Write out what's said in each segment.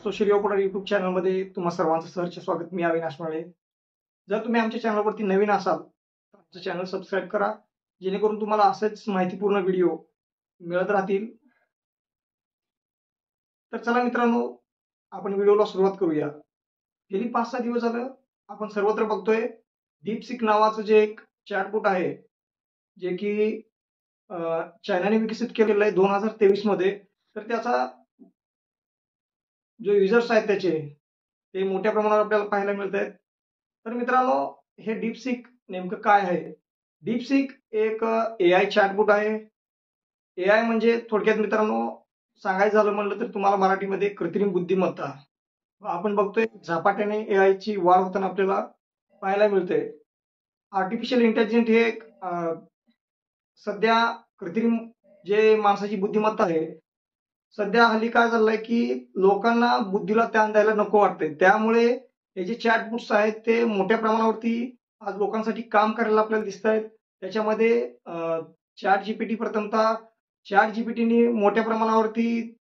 Social योगपोडर YouTube चॅनलमध्ये तुम्हा सर्वांचं सहर्ष स्वागत. मी अविनाश माळे. जर तुम्ही आमच्या चॅनलवरती नवीन असाल तर आमचं चॅनल सबस्क्राईब करा, जेणेकरून तुम्हाला असेच माहितीपूर्ण व्हिडिओ मिळत राहतील. तर चला मित्रांनो, आपण व्हिडिओला सुरुवात करूया. गेली 5-6 दिवस झालं आपण सर्वत्र बघतोय डीपसीक नावाचं जे एक चॅटबॉट आहे, जे की चायनाने विकसित केलेलं आहे 2023 मध्ये. तर त्याचा जो युजर्स आहेत त्याचे ते मोठ्या प्रमाणावर आपल्याला पाहायला मिळत आहेत. तर मित्रांनो, हे डीपसीक नेमकं काय आहे? डीपसीक एक एआय चॅटबॉट आहे. एआय म्हणजे थोडक्यात मित्रांनो सांगायचं झालं म्हणलं तर तुम्हाला मराठीमध्ये कृत्रिम बुद्धिमत्ता. आपण बघतोय झपाट्याने एआयची वाढ होताना आपल्याला पाहायला मिळते. आर्टिफिशियल इंटेलिजन्स हे एक सध्या कृत्रिम जे माणसाची बुद्धिमत्ता आहे, सध्या हल्ली काय झालंय की लोकांना बुद्धीला ताण द्यायला नको वाटतंय. त्यामुळे हे जे चॅटबॉट्स आहेत ते मोठ्या प्रमाणावरती आज लोकांसाठी काम करायला आपल्याला दिसत आहेत. त्याच्यामध्ये चॅट जीपीटी प्रथमतः चॅट जीपीटीने मोठ्या प्रमाणावरती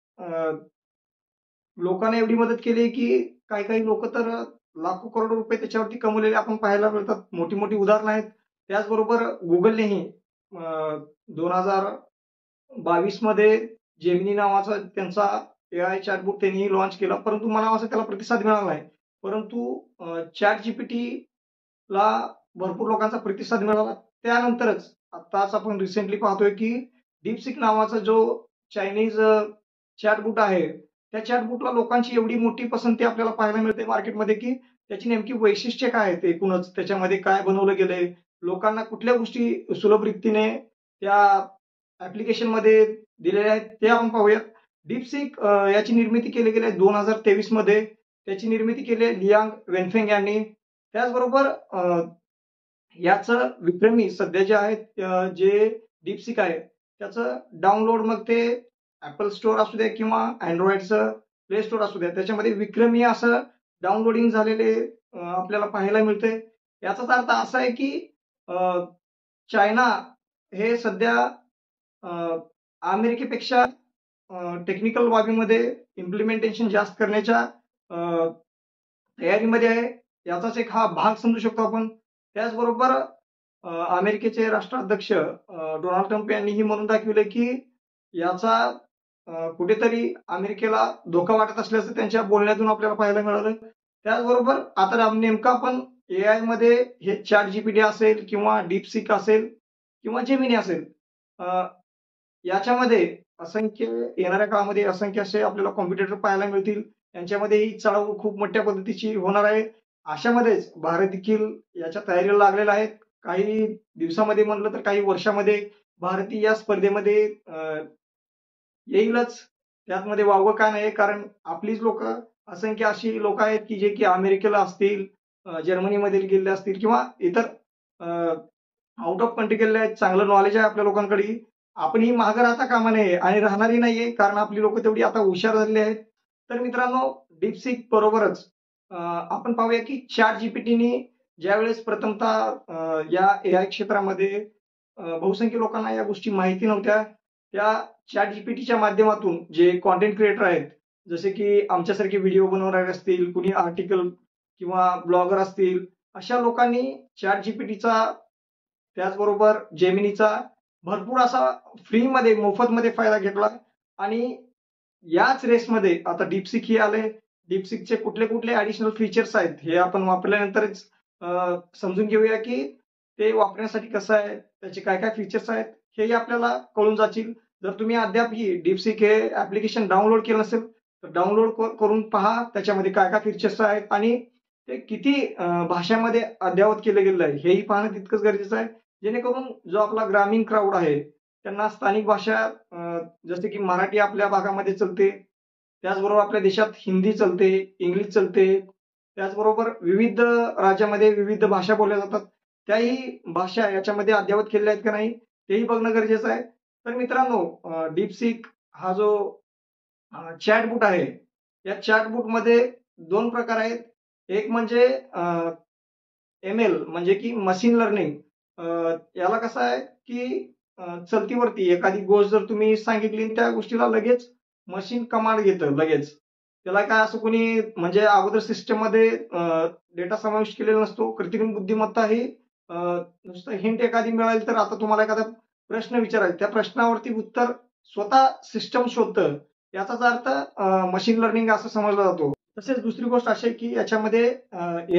लोकांना एवढी मदत केली की काही काही लोक तर लाखो करोड रुपये त्याच्यावरती कमवलेले आपण पाहायला मिळतात. मोठी मोठी उदाहरणं आहेत. त्याचबरोबर गुगलनेही 2022 मध्ये जेमिनी नावाचा त्यांचा एआय चॅटबॉट त्यांनी लॉन्च केला, परंतु म्हणावा असं त्याला प्रतिसाद मिळाला नाही. परंतु चॅट जीपीटीला भरपूर लोकांचा प्रतिसाद मिळाला. त्यानंतरच आताच आपण रिसेंटली पाहतोय की डीपसीक नावाचा जो चायनीज चॅटबॉट आहे, त्या चॅटबॉटला लोकांची एवढी मोठी पसंती आपल्याला पाहायला मिळते मार्केटमध्ये की त्याची नेमकी वैशिष्ट्ये काय आहेत, एकूणच त्याच्यामध्ये काय बनवलं गेलंय, लोकांना कुठल्या गोष्टी सुलभ रीतीने त्या ऍप्लिकेशन मध्ये दिलेल्या आहेत ते आपण पाहूयात. डीपसीक याची निर्मिती केली गेली आहे 2023 मध्ये. त्याची निर्मिती केली आहे लियांग वेनफेंग यांनी. त्याचबरोबर याचं विक्रमी सध्या जे आहेत जे डीपसीक आहे त्याचं डाउनलोड मग ते ऍपल स्टोअर असू द्या किंवा अँड्रॉइडचं प्ले स्टोअर असू द्या, त्याच्यामध्ये विक्रमी असं डाउनलोडिंग झालेले आपल्याला पाहायला मिळते. याचाच अर्थ असा आहे की चायना हे सध्या अमेरिकेपेक्षा टेक्निकल बाबीमध्ये इम्प्लिमेंटेशन जास्त करण्याच्या तयारीमध्ये आहे. याचाच एक हा भाग समजू शकतो आपण. त्याचबरोबर अमेरिकेचे राष्ट्राध्यक्ष डोनाल्ड ट्रम्प यांनीही म्हणून दाखविले की याचा कुठेतरी अमेरिकेला धोका वाटत असल्याचं त्यांच्या बोलण्यातून आपल्याला पाहायला मिळालं. त्याचबरोबर आता नेमकं आपण एआय मध्ये हे चॅट जीपीटी असेल किंवा डीपसीक असेल किंवा जेमिनी असेल, याच्यामध्ये असंख्य येणाऱ्या काळामध्ये असंख्य असे आपल्याला कॉम्पिटिटर पाहायला मिळतील. यांच्यामध्ये ही चढाओढ खूप मोठ्या पद्धतीची होणार आहे. अशामध्येच भारत देखील याच्या तयारीला लागलेला आहे. काही दिवसामध्ये म्हणलं तर काही वर्षामध्ये भारतीय या स्पर्धेमध्ये येईलच. त्यामध्ये वावगं काय नाही, कारण आपलीच लोक असंख्य अशी लोक आहेत की जे की अमेरिकेला असतील, जर्मनीमध्ये गेलेले असतील किंवा इतर आउट ऑफ कंट्री गेलेले आहेत. चांगलं नॉलेज आहे आपल्या लोकांकडे. आपणही मागं राहता कामा नये आणि राहणारही नाहीये, कारण आपली लोक तेवढी आता हुशार झालेली आहेत. तर मित्रांनो, डीपसीक बरोबरच आपण पाहूया की चॅट जीपीटीने ज्यावेळेस प्रथमतः या एआय क्षेत्रामध्ये बहुसंख्य लोकांना या गोष्टी माहिती नव्हत्या, त्या चॅट जीपीटीच्या माध्यमातून जे कॉन्टेंट क्रिएटर आहेत, जसे की आमच्यासारखे व्हिडिओ बनवणारे असतील, कुणी आर्टिकल किंवा ब्लॉगर असतील, अशा लोकांनी चॅट जीपीटीचा त्याचबरोबर जेमिनीचा भरपूर असा फ्रीमध्ये मोफतमध्ये फायदा घेतला. आणि याच रेसमध्ये आता डीपसीक ही आले. डीपसीकचे कुठले कुठले ऍडिशनल फीचर्स आहेत हे आपण वापरल्यानंतरच समजून घेऊया की ते वापरण्यासाठी कसं आहे, त्याचे काय काय फीचर्स आहेत हेही आपल्याला कळून जातील. जर तुम्ही अद्याप ही डीपसीक हे ऍप्लिकेशन डाउनलोड केलं नसेल तर डाउनलोड करून पहा, त्याच्यामध्ये काय काय फीचर्स आहेत आणि ते किती भाषांमध्ये अद्ययावत केलं गेलं आहे हेही पाहणं तितकंच गरजेचं आहे, जेणेकरून जो आपला ग्रामीण क्राऊड आहे त्यांना स्थानिक भाषा जसे की मराठी आपल्या भागामध्ये चलते, त्याचबरोबर आपल्या देशात हिंदी चलते, इंग्लिश चलते, त्याचबरोबर विविध राज्यामध्ये विविध भाषा बोलल्या जातात. त्याही भाषा याच्यामध्ये अद्ययावत केलेल्या आहेत का नाही तेही बघणं गरजेचं आहे. तर मित्रांनो, डीपसीक हा जो चॅटबॉट आहे, या चॅटबॉट मध्ये 2 प्रकार आहेत. एक म्हणजे एमएल म्हणजे की मशीन लर्निंग. याला कसं आहे की चलतीवरती एखादी गोष्ट जर तुम्ही सांगितली त्या गोष्टीला लगेच मशीन कमांड घेतं लगेच. त्याला काय असं कोणी म्हणजे अगोदर सिस्टममध्ये डेटा समाविष्ट केलेला नसतो. कृत्रिम बुद्धिमत्ता ही नुसतं हिंट एखादी मिळाली तर आता तुम्हाला एखादा प्रश्न विचारायचा, त्या प्रश्नावरती उत्तर स्वतः सिस्टम शोधतं. याचाच अर्थ मशीन लर्निंग असं समजला जातो. तसेच दुसरी गोष्ट अशी आहे की याच्यामध्ये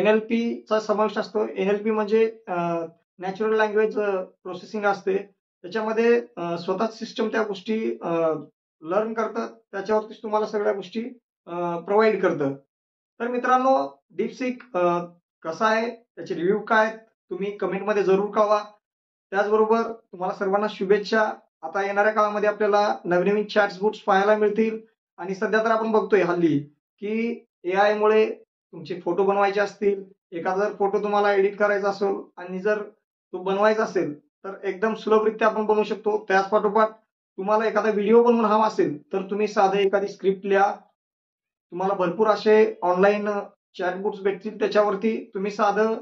NLPचा समावेश असतो. NLP म्हणजे नॅचरल लँग्वेज प्रोसेसिंग असते. त्याच्यामध्ये स्वतःच सिस्टम त्या गोष्टी लर्न करतं. त्याच्यावरतीच तुम्हाला सगळ्या गोष्टी प्रोव्हाईड करतं. तर मित्रांनो, डीपसीक कसा आहे, त्याचे रिव्ह्यू काय आहेत, तुम्ही कमेंटमध्ये जरूर कळवा. त्याचबरोबर तुम्हाला सर्वांना शुभेच्छा. आता येणाऱ्या काळामध्ये आपल्याला नवीन-नवीन चॅटबॉट्स पाहायला मिळतील आणि सध्या तर आपण बघतोय हल्ली, की एआयमुळे तुमचे फोटो बनवायचे असतील, एखादा जर फोटो तुम्हाला एडिट करायचा असेल आणि जर तो बनवायचा असेल, तर एकदम सुलभरित्या आपण बनवू शकतो. त्याच पाठोपाठ तुम्हाला एखादा व्हिडिओ बनवून हवा असेल, तर तुम्ही साधं एखादी स्क्रिप्ट लिहा. तुम्हाला भरपूर असे ऑनलाईन चॅटबॉट्स भेटतील. त्याच्यावरती तुम्ही साधं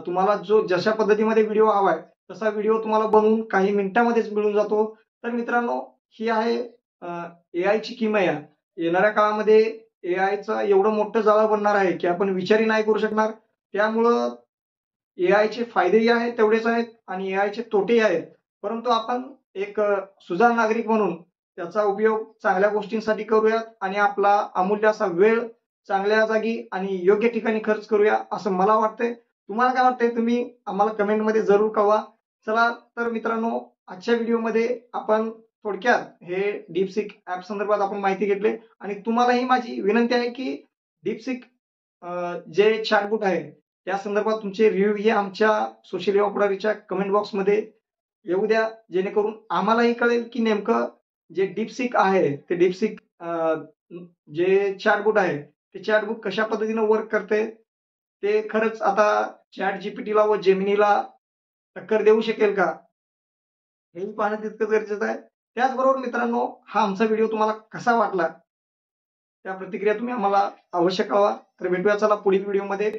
तुम्हाला जो जशा पद्धतीमध्ये व्हिडिओ हवाय, तसा व्हिडिओ तुम्हाला बनवून काही मिनिटांमध्येच मिळून जातो. तर मित्रांनो, ही आहे एआयची किमया. येणाऱ्या काळामध्ये एआयचं एवढं मोठं जाळं बनणार आहे, की आपण विचारही नाही करू शकणार. त्यामुळं एआयचे फायदेही आहेत तेवढेच आहेत आणि एआयचे तोटेही आहेत. परंतु आपण एक सुजाण नागरिक म्हणून त्याचा उपयोग चांगल्या गोष्टींसाठी करूयात आणि आपला अमूल्य असा वेळ चांगल्या जागी आणि योग्य ठिकाणी खर्च करूया, असं मला वाटतंय. तुम्हाला काय वाटतंय? तुम्ही आम्हाला कमेंटमध्ये जरूर कळवा. चला तर मित्रांनो, आजच्या व्हिडिओमध्ये आपण थोडक्यात हे डीपसीक ॲप संदर्भात आपण माहिती घेतली आणि तुम्हालाही माझी विनंती आहे, की डीपसीक जे चॅटबॉट आहे, त्या संदर्भात तुमचे रिव्ह्यू हे आमच्या सोशल मीडिया पुढारीच्या कमेंट बॉक्समध्ये येऊ द्या. जेणेकरून आम्हालाही कळेल, की नेमकं जे डीपसीक आहे, ते डीपसीक जे चॅटबॉट आहे, ते चॅटबॉट कशा पद्धतीनं वर्क करते. ते खरंच आता ChatGPTला व Geminiला टक्कर देऊ शकेल का? हेही पाहणं तितकंच गरजेचं आहे. त्याचबरोबर मित्रांनो, हा आमचा व्हिडिओ तुम्हाला कसा वाटला? त्या प्रतिक्रिया तुम्ही आम्हाला अवश्य कळवा. तर भेटूया चला पुढील व्हिडिओमध्ये.